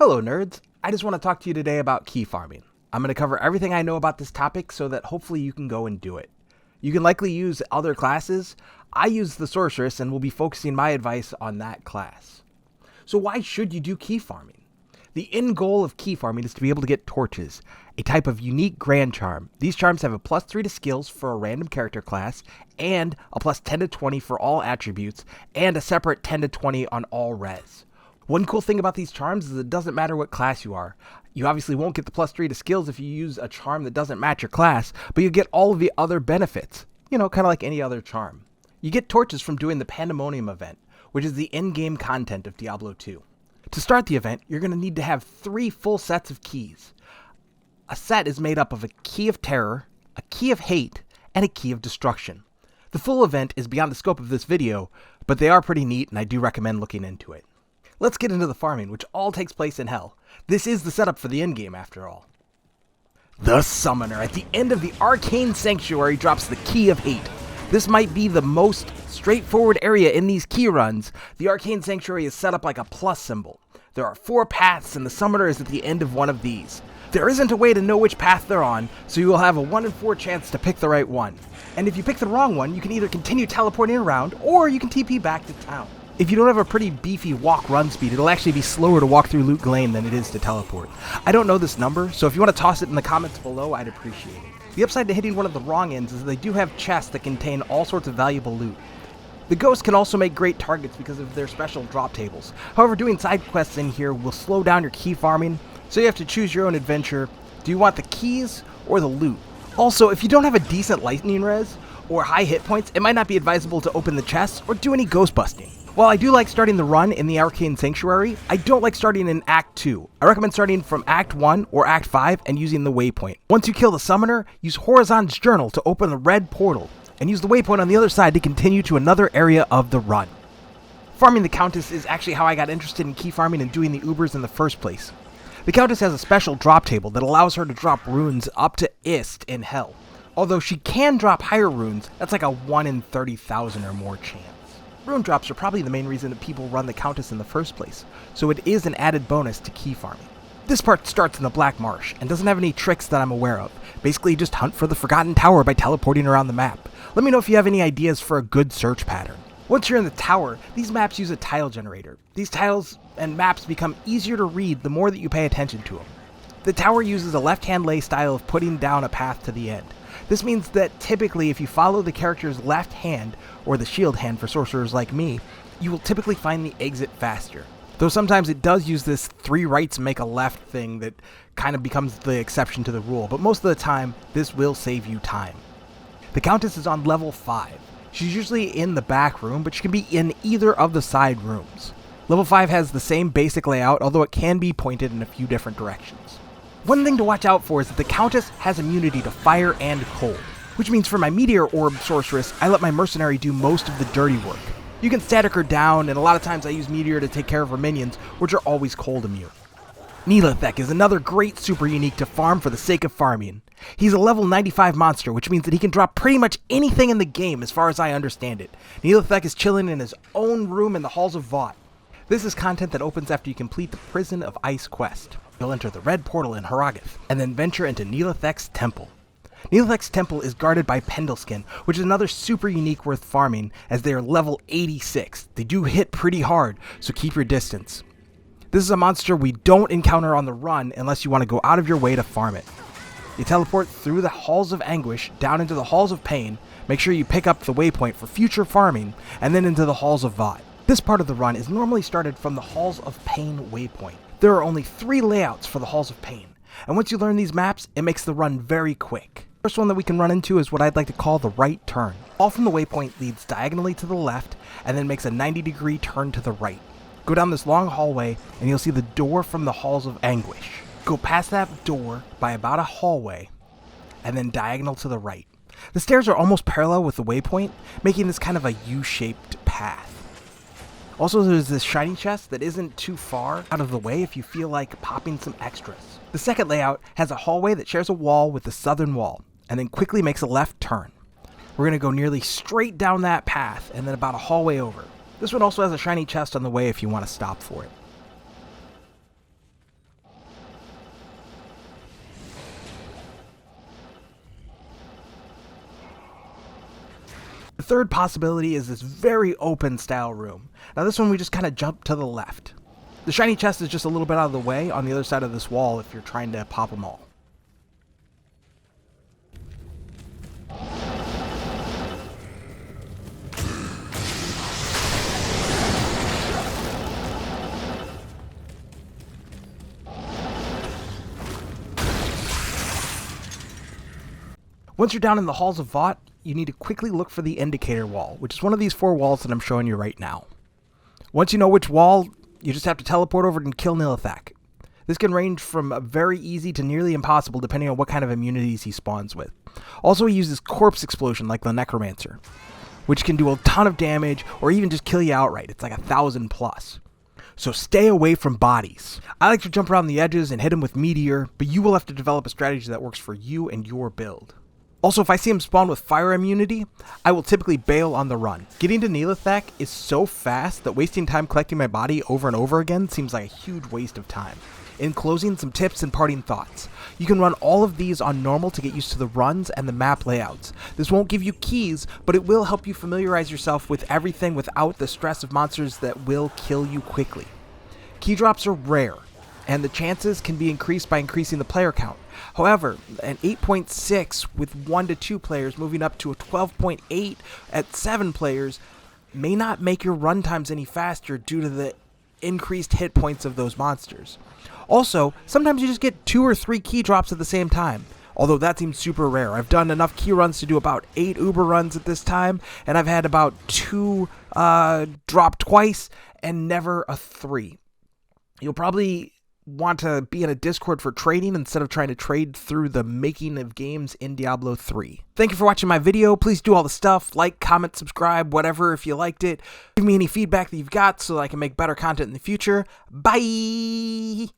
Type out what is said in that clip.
Hello nerds, I just want to talk to you today about key farming. I'm going to cover everything I know about this topic so that hopefully you can go and do it. You can likely use other classes. I use the sorceress and will be focusing my advice on that class. So why should you do key farming? The end goal of key farming is to be able to get torches, a type of unique grand charm. These charms have a +3 to skills for a random character class, and a +10 to 20 for all attributes, and a separate 10 to 20 on all res. One cool thing about these charms is it doesn't matter what class you are. You obviously won't get the +3 to skills if you use a charm that doesn't match your class, but you get all of the other benefits. Kind of like any other charm. You get torches from doing the Pandemonium event, which is the end-game content of Diablo 2. To start the event, you're going to need to have 3 full sets of keys. A set is made up of a key of terror, a key of hate, and a key of destruction. The full event is beyond the scope of this video, but they are pretty neat and I do recommend looking into it. Let's get into the farming, which all takes place in Hell. This is the setup for the endgame after all. The Summoner at the end of the Arcane Sanctuary drops the Key of Hate. This might be the most straightforward area in these key runs. The Arcane Sanctuary is set up like a plus symbol. There are 4 paths and the Summoner is at the end of one of these. There isn't a way to know which path they're on, so you will have a 1 in 4 chance to pick the right one. And if you pick the wrong one, you can either continue teleporting around, or you can TP back to town. If you don't have a pretty beefy walk-run speed, it'll actually be slower to walk through Loot Glane than it is to teleport. I don't know this number, so if you want to toss it in the comments below, I'd appreciate it. The upside to hitting one of the wrong ends is that they do have chests that contain all sorts of valuable loot. The ghosts can also make great targets because of their special drop tables. However, doing side quests in here will slow down your key farming, so you have to choose your own adventure. Do you want the keys or the loot? Also, if you don't have a decent lightning res or high hit points, it might not be advisable to open the chests or do any ghost busting. While I do like starting the run in the Arcane Sanctuary, I don't like starting in Act 2. I recommend starting from Act 1 or Act 5 and using the waypoint. Once you kill the Summoner, use Horizon's Journal to open the red portal, and use the waypoint on the other side to continue to another area of the run. Farming the Countess is actually how I got interested in key farming and doing the Ubers in the first place. The Countess has a special drop table that allows her to drop runes up to Ist in Hell. Although she can drop higher runes, that's like a 1 in 30,000 or more chance. Rune drops are probably the main reason that people run the Countess in the first place, so it is an added bonus to key farming. This part starts in the Black Marsh, and doesn't have any tricks that I'm aware of. Basically, just hunt for the Forgotten Tower by teleporting around the map. Let me know if you have any ideas for a good search pattern. Once you're in the tower, these maps use a tile generator. These tiles and maps become easier to read the more that you pay attention to them. The tower uses a left-hand lay style of putting down a path to the end. This means that typically if you follow the character's left hand, or the shield hand for sorcerers like me, you will typically find the exit faster. Though sometimes it does use this 3 rights make a left thing that kind of becomes the exception to the rule, but most of the time, this will save you time. The Countess is on level 5. She's usually in the back room, but she can be in either of the side rooms. Level 5 has the same basic layout, although it can be pointed in a few different directions. One thing to watch out for is that the Countess has immunity to fire and cold, which means for my Meteor Orb Sorceress, I let my Mercenary do most of the dirty work. You can static her down, and a lot of times I use Meteor to take care of her minions, which are always cold immune. Neelithek is another great super unique to farm for the sake of farming. He's a level 95 monster, which means that he can drop pretty much anything in the game as far as I understand it. Neelithek is chilling in his own room in the Halls of Vought. This is content that opens after you complete the Prison of Ice quest. You'll enter the red portal in Haragath, and then venture into Neelithek's temple. Neelithek's temple is guarded by Pendleskin, which is another super unique worth farming, as they are level 86. They do hit pretty hard, so keep your distance. This is a monster we don't encounter on the run unless you want to go out of your way to farm it. You teleport through the Halls of Anguish, down into the Halls of Pain, make sure you pick up the waypoint for future farming, and then into the Halls of Vought. This part of the run is normally started from the Halls of Pain waypoint. There are only 3 layouts for the Halls of Pain, and once you learn these maps, it makes the run very quick. The first one that we can run into is what I'd like to call the right turn. All from the waypoint leads diagonally to the left, and then makes a 90-degree turn to the right. Go down this long hallway, and you'll see the door from the Halls of Anguish. Go past that door by about a hallway, and then diagonal to the right. The stairs are almost parallel with the waypoint, making this kind of a U-shaped path. Also, there's this shiny chest that isn't too far out of the way if you feel like popping some extras. The second layout has a hallway that shares a wall with the southern wall, and then quickly makes a left turn. We're going to go nearly straight down that path, and then about a hallway over. This one also has a shiny chest on the way if you want to stop for it. third possibility is this very open style room. Now this one we just kind of jump to the left. The shiny chest is just a little bit out of the way on the other side of this wall if you're trying to pop them all. Once you're down in the halls of Vought, you need to quickly look for the indicator wall, which is one of these 4 walls that I'm showing you right now. Once you know which wall, you just have to teleport over and kill Nilithak. This can range from very easy to nearly impossible depending on what kind of immunities he spawns with. Also, he uses corpse explosion like the Necromancer, which can do a ton of damage or even just kill you outright. It's like 1,000 plus. So stay away from bodies. I like to jump around the edges and hit him with Meteor, but you will have to develop a strategy that works for you and your build. Also, if I see him spawn with fire immunity, I will typically bail on the run. Getting to Nilithak is so fast that wasting time collecting my body over and over again seems like a huge waste of time. In closing, some tips and parting thoughts. You can run all of these on normal to get used to the runs and the map layouts. This won't give you keys, but it will help you familiarize yourself with everything without the stress of monsters that will kill you quickly. Key drops are rare, and the chances can be increased by increasing the player count. However, an 8.6 with 1 to 2 players moving up to a 12.8 at 7 players may not make your run times any faster due to the increased hit points of those monsters. Also, sometimes you just get 2 or 3 key drops at the same time, although that seems super rare. I've done enough key runs to do about 8 Uber runs at this time, and I've had about 2 drop twice and never a 3. You'll probably want to be in a Discord for trading instead of trying to trade through the making of games in Diablo 3. Thank you for watching my video. Please do all the stuff, like, comment, subscribe, whatever if you liked it. Give me any feedback that you've got so that I can make better content in the future. Bye!